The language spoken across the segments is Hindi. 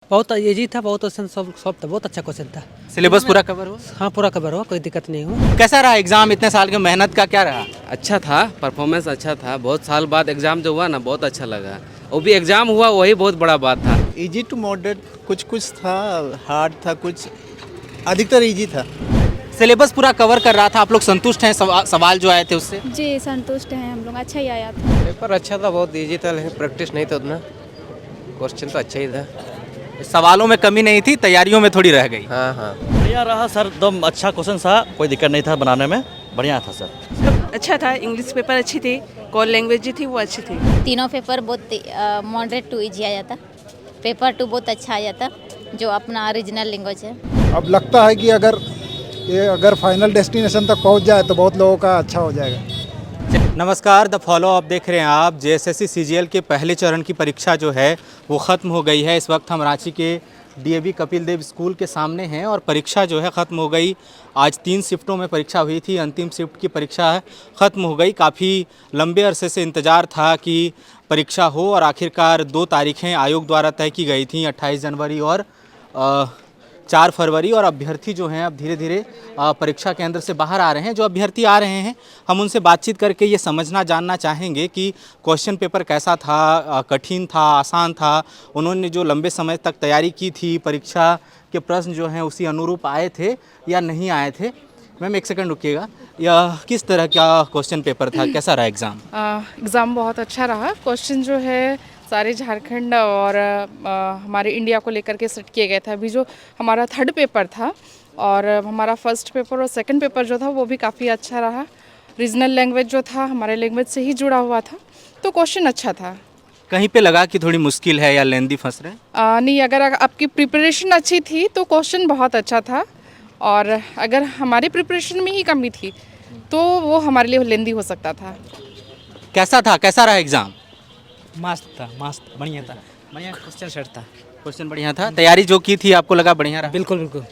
बहुत इजी था, बहुत क्वेश्चन सब सब था, बहुत अच्छा क्वेश्चन था। सिलेबस पूरा कवर हुआ? हाँ पूरा कवर हुआ, कोई दिक्कत नहीं हुआ। कैसा रहा एग्जाम? इतने साल की मेहनत का क्या रहा? अच्छा था, परफॉर्मेंस अच्छा था। बहुत साल बाद एग्ज़ाम जो हुआ ना, बहुत अच्छा लगा। वो भी एग्ज़ाम हुआ, वही बहुत बड़ा बात था। इजी टू मॉडरेट, कुछ कुछ था, हार्ड था, कुछ अधिकतर इजी था। सिलेबस पूरा कवर कर रहा था, आप लोग संतुष्ट हैं सवाल जो आए थे उससे? जी संतुष्ट हैं हम लोग, अच्छा ही आया था। पेपर अच्छा था, बहुत इजी था, लेकिन प्रैक्टिस नहीं था उतना। क्वेश्चन तो अच्छा ही था। सवालों में कमी नहीं थी, तैयारियों में थोड़ी रह गई। हाँ हाँ। बढ़िया रहा सर, एकदम अच्छा क्वेश्चन था, कोई दिक्कत नहीं था बनाने में, बढ़िया था सर। अच्छा था। इंग्लिश पेपर अच्छी थी, कॉल लैंग्वेज जो थी वो अच्छी थी। तीनों पेपर बहुत मॉडरेट टू इजी आया था। पेपर 2 बहुत अच्छा आया था, जो अपना ओरिजिनल लैंग्वेज है। अब लगता है कि अगर फाइनल डेस्टिनेशन तक पहुंच जाए तो बहुत लोगों का अच्छा हो जाएगा। नमस्कार, द फॉलो आप देख रहे हैं आप। जेएसएससी सीजीएल के पहले चरण की परीक्षा जो है वो ख़त्म हो गई है। इस वक्त हम रांची के डीएवी कपिल देव स्कूल के सामने हैं और परीक्षा जो है ख़त्म हो गई। आज 3 शिफ्टों में परीक्षा हुई थी, अंतिम शिफ्ट की परीक्षा ख़त्म हो गई। काफ़ी लंबे अरसे से इंतज़ार था कि परीक्षा हो और आखिरकार 2 तारीखें आयोग द्वारा तय की गई थी, 28 जनवरी और 4 फरवरी। और अभ्यर्थी जो हैं अब धीरे धीरे परीक्षा केंद्र से बाहर आ रहे हैं। जो अभ्यर्थी आ रहे हैं हम उनसे बातचीत करके ये समझना जानना चाहेंगे कि क्वेश्चन पेपर कैसा था, कठिन था, आसान था, उन्होंने जो लंबे समय तक तैयारी की थी, परीक्षा के प्रश्न जो हैं उसी अनुरूप आए थे या नहीं आए थे। मैम एक सेकंड रुकिएगा, या किस तरह का क्वेश्चन पेपर था, कैसा रहा एग्ज़ाम? एग्ज़ाम बहुत अच्छा रहा। क्वेश्चन जो है सारे झारखंड और हमारे इंडिया को लेकर के सेट किए गए थे। अभी जो हमारा 3rd पेपर था और हमारा 1st पेपर और 2nd पेपर जो था वो भी काफ़ी अच्छा रहा। रीजनल लैंग्वेज जो था हमारे लैंग्वेज से ही जुड़ा हुआ था, तो क्वेश्चन अच्छा था। कहीं पे लगा कि थोड़ी मुश्किल है या लेंदी फंस रहे? नहीं, अगर आपकी प्रिपरेशन अच्छी थी तो क्वेश्चन बहुत अच्छा था, और अगर हमारी प्रिपरेशन में ही कमी थी तो वो हमारे लिए लेंदी हो सकता था। कैसा था, कैसा रहा एग्ज़ाम? मस्त था, मस्त बढ़िया था, बढ़िया क्वेश्चन सेट था। क्वेश्चन बढ़िया था, तैयारी जो की थी आपको लगा बढ़िया रहा? बिल्कुल बिल्कुल।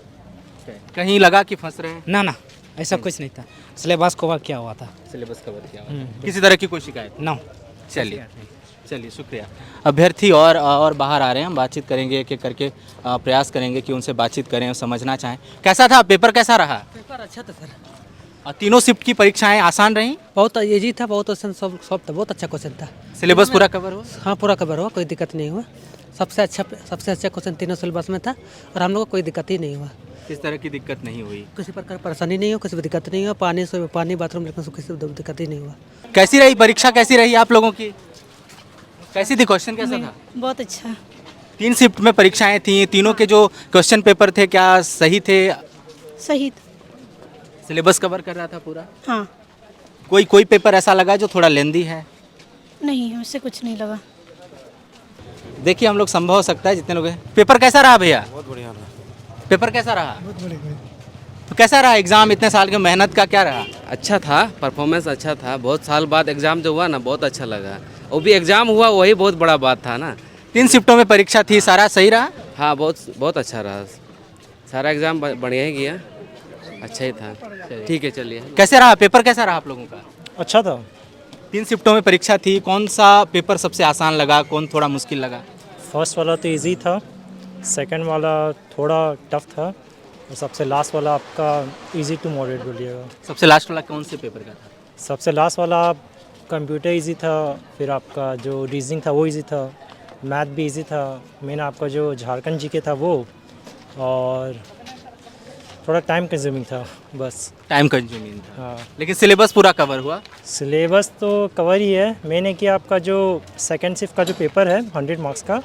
कहीं लगा कि फंस रहे हैं? ना ऐसा कुछ नहीं था, सिलेबस कवर किया हुआ था। सिलेबस कवर किया हुआ था। किसी तरह की कोई शिकायत? ना। चलिए शुक्रिया। अभ्यर्थी और बाहर आ रहे हैं, हम बातचीत करेंगे, एक एक करके प्रयास करेंगे कि उनसे बातचीत करें और समझना चाहें। कैसा था पेपर, कैसा रहा? पेपर अच्छा था सर। तीनों शिफ्ट की परीक्षाएं आसान रहीं? बहुत इजी था, बहुत क्वेश्चन सब सब था, बहुत अच्छा क्वेश्चन था। सिलेबस पूरा कवर हुआ? हाँ पूरा कवर हुआ, कोई दिक्कत नहीं हुआ। सबसे अच्छा क्वेश्चन तीनों सिलेबस में था और हम लोग को कोई दिक्कत ही नहीं हुआ। किस तरह की दिक्कत नहीं हुई? किसी प्रकार की परेशानी नहीं हो, किसी भी दिक्कत नहीं हुआ। पानी बाथरूम लेकिन किसी भी दिक्कत ही नहीं हुआ। कैसी रही परीक्षा, कैसी रही आप लोगों की? कैसी थी, क्वेश्चन कैसा था? बहुत अच्छा। 3 शिफ्ट में परीक्षाएं थी, तीनों के जो क्वेश्चन पेपर थे क्या सही थे? सही। सिलेबस कवर कर रहा था पूरा? हाँ। कोई पेपर ऐसा लगा जो थोड़ा लेंदी है? नहीं, उससे कुछ नहीं लगा। देखिए हम लोग संभव हो सकता है जितने लोग हैं। पेपर कैसा रहा भैया? बहुत बढ़िया रहा। पेपर कैसा रहा? बहुत बढ़िया। तो कैसा रहा एग्जाम? इतने साल की मेहनत का क्या रहा? अच्छा था, परफॉर्मेंस अच्छा था। बहुत साल बाद एग्ज़ाम जो हुआ ना, बहुत अच्छा लगा। वो भी एग्ज़ाम हुआ, वही बहुत बड़ा बात था ना। 3 शिफ्टों में परीक्षा थी, सारा सही रहा? हाँ, बहुत अच्छा रहा। सारा एग्ज़ाम बढ़िया ही गया, अच्छा ही था। ठीक है, चलिए। कैसे रहा पेपर, कैसा रहा आप लोगों का? अच्छा था। 3 शिफ्टों में परीक्षा थी, कौन सा पेपर सबसे आसान लगा, कौन थोड़ा मुश्किल लगा? फर्स्ट वाला तो इजी था, सेकंड वाला थोड़ा टफ था, और सबसे लास्ट वाला आपका इजी टू मॉडरेट बोलिएगा। सबसे लास्ट वाला कौन से पेपर का था? सबसे लास्ट वाला कंप्यूटर इजी था, फिर आपका जो रीजनिंग था वो इजी था, मैथ भी इजी था, मेन आपका जो झारखंड जीके था वो, और थोड़ा टाइम कंज्यूमिंग था बस। टाइम कंज्यूमिंग था। हाँ। लेकिन सिलेबस पूरा कवर हुआ? सिलेबस तो कवर ही है, मैंने कि आपका जो सेकंड शिफ्ट का जो पेपर है 100 मार्क्स का,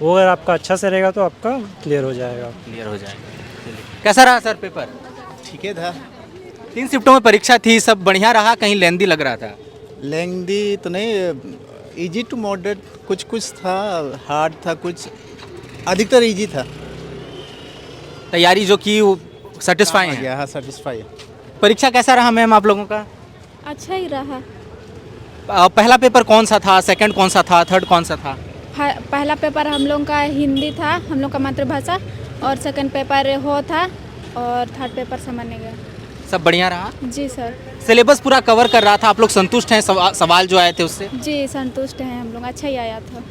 वो अगर आपका अच्छा से रहेगा तो आपका क्लियर हो जाएगा। क्लियर हो जाएगा। कैसा रहा सर पेपर? ठीक है था। 3 शिफ्टों में परीक्षा थी, सब बढ़िया रहा, कहीं लेंदी लग रहा था? लेंदी तो नहीं, इजी टू मॉडरेट, कुछ कुछ था, हार्ड था, कुछ अधिकतर इजी था। तैयारी जो की सेटिस्फाई है? हाँ, सेटिस्फाई है। परीक्षा कैसा रहा मैम आप लोगों का? अच्छा ही रहा। पहला पेपर कौन सा था, सेकंड कौन सा था, थर्ड कौन सा था? पहला पेपर हम लोग का हिंदी था, हम लोग का मातृभाषा, और सेकंड पेपर हो था, और 3rd पेपर सामान्य गया। सब बढ़िया रहा? जी सर। सिलेबस पूरा कवर कर रहा था, आप लोग संतुष्ट हैं सवाल जो आए थे उससे? जी संतुष्ट हैं हम लोग, अच्छा ही आया था।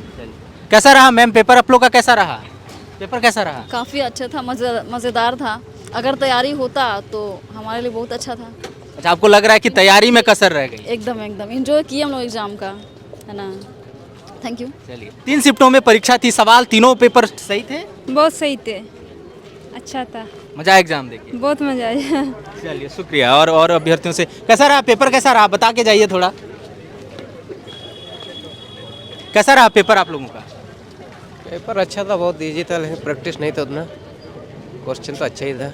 कैसा रहा मैम पेपर आप लोग का, कैसा रहा? पेपर कैसा रहा? काफ़ी अच्छा था, मज़ेदार था। अगर तैयारी होता तो हमारे लिए बहुत अच्छा था। अच्छा, आपको लग रहा है कि तैयारी में कसर रह गई? एकदम एकदम एंजॉय किए हम लोग एग्ज़ाम का, है ना। Thank you. चलिए, 3 शिफ्टों में परीक्षा थी, सवाल तीनों पेपर सही थे? बहुत सही थे, अच्छा था, मजा आया एग्जाम देके? बहुत मज़ा आया। चलिए शुक्रिया। और अभ्यर्थियों से कैसा रहा पेपर, कैसा रहा बता के जाइए थोड़ा। कैसा रहा पेपर आप लोगों का? पेपर अच्छा था, बहुत इजी था, लेकिन प्रैक्टिस नहीं था उतना। क्वेश्चन तो अच्छा ही था।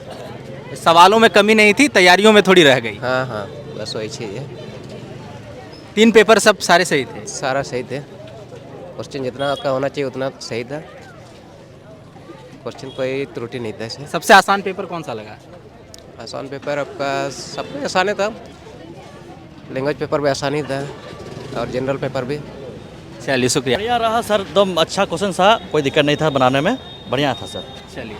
सवालों में कमी नहीं थी, तैयारियों में थोड़ी रह गई। हाँ हाँ, बस वही चीज़ है। 3 पेपर सब सारे सही थे? सारा सही थे। क्वेश्चन जितना आपका होना चाहिए उतना सही था। क्वेश्चन कोई त्रुटि नहीं था इसमें। सबसे आसान पेपर कौन सा लगा? आसान पेपर आपका सब कुछ आसान ही था। लैंग्वेज पेपर भी आसान ही था और जनरल पेपर भी। चलिए शुक्रिया। बढ़िया रहा सर, एकदम अच्छा क्वेश्चन था, कोई दिक्कत नहीं था बनाने में, बढ़िया था सर। चलिए,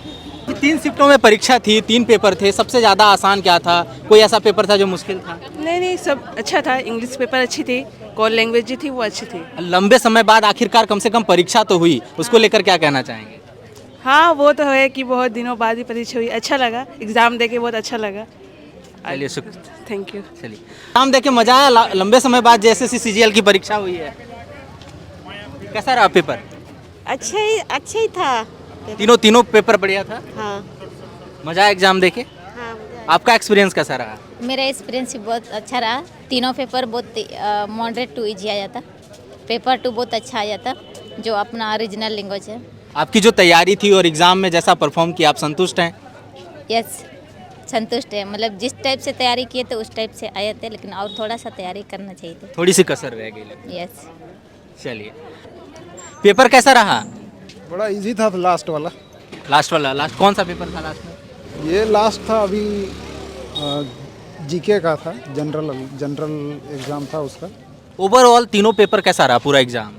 3 शिफ्टों में परीक्षा थी, 3 पेपर थे, सबसे ज़्यादा आसान क्या था? कोई ऐसा पेपर था जो मुश्किल था? नहीं, सब अच्छा था। इंग्लिश पेपर अच्छी थी, कॉल लैंग्वेज जो थी वो अच्छी थी। लंबे समय बाद आखिरकार कम से कम परीक्षा तो हुई, उसको लेकर क्या कहना चाहेंगे? हाँ, वो तो है कि बहुत दिनों बाद ही परीक्षा हुई, अच्छा लगा, एग्ज़ाम देके बहुत अच्छा लगा। चलिए शुक्रिया। Thank you. चलिए, एग्जाम देके मजा आया? लंबे समय बाद जेएसएससी सीजीएल की परीक्षा हुई है, कैसा रहा पेपर? अच्छा ही था। तीनों पेपर बढ़िया था? हाँ मजा आया एग्जाम देके? हाँ। आपका एक्सपीरियंस कैसा रहा? मेरा एक्सपीरियंस भी बहुत अच्छा रहा। तीनों पेपर बहुत मॉडरेट टू इजी आया था। पेपर 2 बहुत अच्छा आया था, जो अपना ओरिजिनल लैंग्वेज है। आपकी जो तैयारी थी और एग्जाम में जैसा परफॉर्म किया, आप संतुष्ट हैं? यस, संतुष्ट है। मतलब जिस टाइप से तैयारी किए थे उस टाइप से आए थे, लेकिन और थोड़ा सा तैयारी करना चाहिए था। थोड़ी सी कसर रह गई लगता है। यस। चलिए, पेपर कैसा रहा? बड़ा इजी था लास्ट वाला। लास्ट कौन सा पेपर था लास्ट में? ये लास्ट था अभी जीके का था, जनरल एग्ज़ाम था उसका। ओवरऑल तीनों पेपर कैसा रहा पूरा एग्जाम?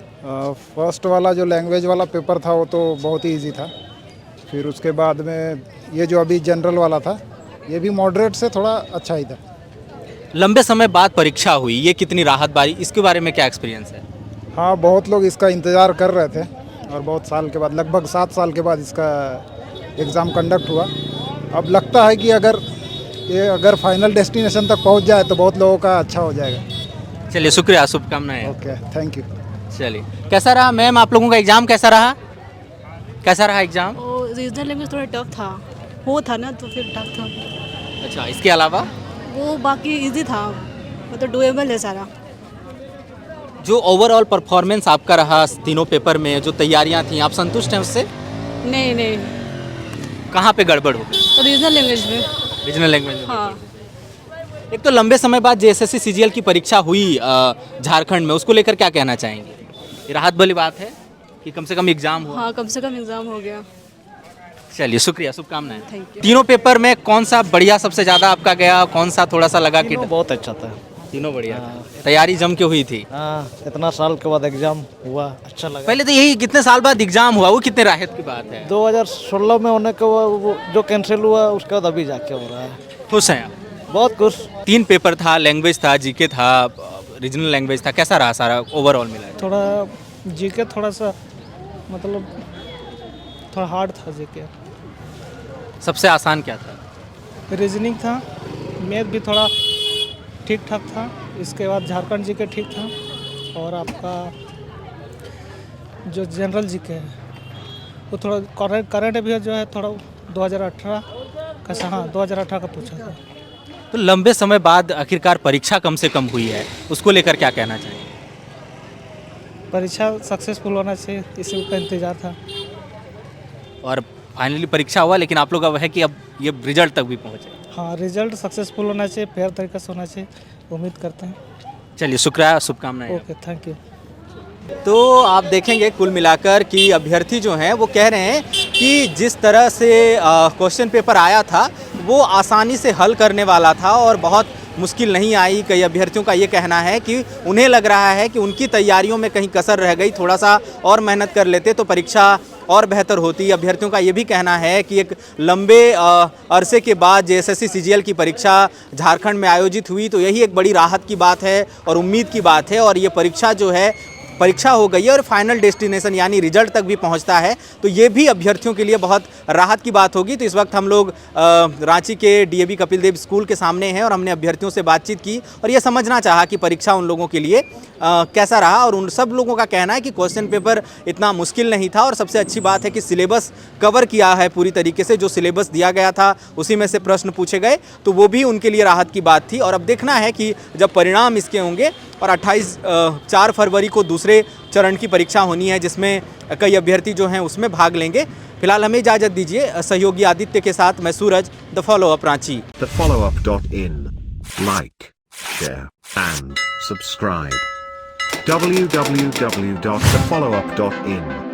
फर्स्ट वाला जो लैंग्वेज वाला पेपर था वो तो बहुत ही इजी था। फिर उसके बाद में ये जो अभी जनरल वाला था, ये भी मॉडरेट से थोड़ा अच्छा ही था। लंबे समय बाद परीक्षा हुई, ये कितनी राहत बारी, इसके बारे में क्या एक्सपीरियंस है? हाँ, बहुत लोग इसका इंतज़ार कर रहे थे और बहुत साल के बाद, लगभग 7 साल के बाद इसका एग्ज़ाम कंडक्ट हुआ। अब लगता है कि अगर फाइनल डेस्टिनेशन तक पहुंच जाए तो बहुत लोगों का अच्छा हो जाएगा। चलिए शुक्रिया, शुभकामनाएं। Okay, thank you. चलिए, कैसा रहा मैम आप लोगों का एग्जाम, कैसा रहा? कैसा रहा एग्जाम? रीजनल लैंग्वेज थोड़ा टफ था, वो था ना तो फिर टफ था। अच्छा, इसके अलावा वो बाकी इजी था, वो तो डुएबल है सारा। जो ओवरऑल परफॉर्मेंस आपका रहा तीनों पेपर में, जो तैयारियां थी, आप संतुष्ट हैं उससे? नहीं, कहाँ पे गड़बड़ हो गई? रीजनल लैंग्वेज में। रीजनल लैंग्वेज में? हाँ। एक तो लंबे समय बाद जेएसएससी सीजीएल की परीक्षा हुई झारखंड में, उसको लेकर क्या कहना चाहेंगे? ये राहत वाली बात है कि कम से कम एग्जाम हुआ? हाँ, कम से कम एग्ज़ाम हो गया। चलिए शुक्रिया, शुभकामनाएं। Thank you. तीनों पेपर में कौन सा बढ़िया सबसे ज़्यादा आपका गया, कौन सा थोड़ा सा लगा कि बहुत अच्छा था। तीनों बढ़िया था। तैयारी जम के हुई थी? हाँ, इतना साल के बाद एग्जाम हुआ, अच्छा लगा। पहले तो यही, कितने साल बाद एग्जाम हुआ, वो कितने राहत की बात है। 2016 में होने का वो जो कैंसिल हुआ, उसके बाद अभी जाके हो रहा है। खुश हैं आप? बहुत खुश। 3 पेपर था, लैंग्वेज था, जीके था, रीजनल लैंग्वेज था, कैसा रहा सारा ओवरऑल मिला? थोड़ा जीके थोड़ा सा मतलब थोड़ा हार्ड था जीके। सबसे आसान क्या था? रीजनिंग था, मैथ भी थोड़ा ठीक ठाक था। इसके बाद झारखंड जीके ठीक था, और आपका जो जनरल जीके है वो थोड़ा करंट अफेयर जो है थोड़ा 2018 का, हाँ 2018 का पूछा था। तो लंबे समय बाद आखिरकार परीक्षा कम से कम हुई है, उसको लेकर क्या कहना चाहिए? परीक्षा सक्सेसफुल होना चाहिए, इसी का इंतज़ार था। और फाइनली परीक्षा हुआ, लेकिन आप लोग अब है कि अब ये रिजल्ट तक भी पहुँचे? हाँ, रिजल्ट सक्सेसफुल होना चाहिए, फेयर तरीके से होना चाहिए, उम्मीद करते हैं। चलिए शुक्रिया, शुभकामनाएं। Okay, thank you. तो आप देखेंगे कुल मिलाकर कि अभ्यर्थी जो हैं वो कह रहे हैं कि जिस तरह से क्वेश्चन पेपर आया था वो आसानी से हल करने वाला था और बहुत मुश्किल नहीं आई। कई अभ्यर्थियों का ये कहना है कि उन्हें लग रहा है कि उनकी तैयारियों में कहीं कसर रह गई, थोड़ा सा और मेहनत कर लेते तो परीक्षा और बेहतर होती। अभ्यर्थियों का ये भी कहना है कि एक लंबे अरसे के बाद जेएसएससी सीजीएल की परीक्षा झारखंड में आयोजित हुई, तो यही एक बड़ी राहत की बात है और उम्मीद की बात है। और ये परीक्षा जो है परीक्षा हो गई है और फाइनल डेस्टिनेशन यानी रिजल्ट तक भी पहुंचता है, तो ये भी अभ्यर्थियों के लिए बहुत राहत की बात होगी। तो इस वक्त हम लोग रांची के डीएवी कपिल देव स्कूल के सामने हैं और हमने अभ्यर्थियों से बातचीत की और ये समझना चाहा कि परीक्षा उन लोगों के लिए कैसा रहा। और उन सब लोगों का कहना है कि क्वेश्चन पेपर इतना मुश्किल नहीं था और सबसे अच्छी बात है कि सिलेबस कवर किया है पूरी तरीके से। जो सिलेबस दिया गया था उसी में से प्रश्न पूछे गए, तो वो भी उनके लिए राहत की बात थी। और अब देखना है कि जब परिणाम इसके होंगे और 4 फरवरी को दूसरे चरण की परीक्षा होनी है जिसमें कई अभ्यर्थी जो हैं उसमें भाग लेंगे। फिलहाल हमें इजाज़त दीजिए, सहयोगी आदित्य के साथ मैं Suraj, the follow up Ranchi. thefollowup.in, like, share and subscribe. www.thefollowup.in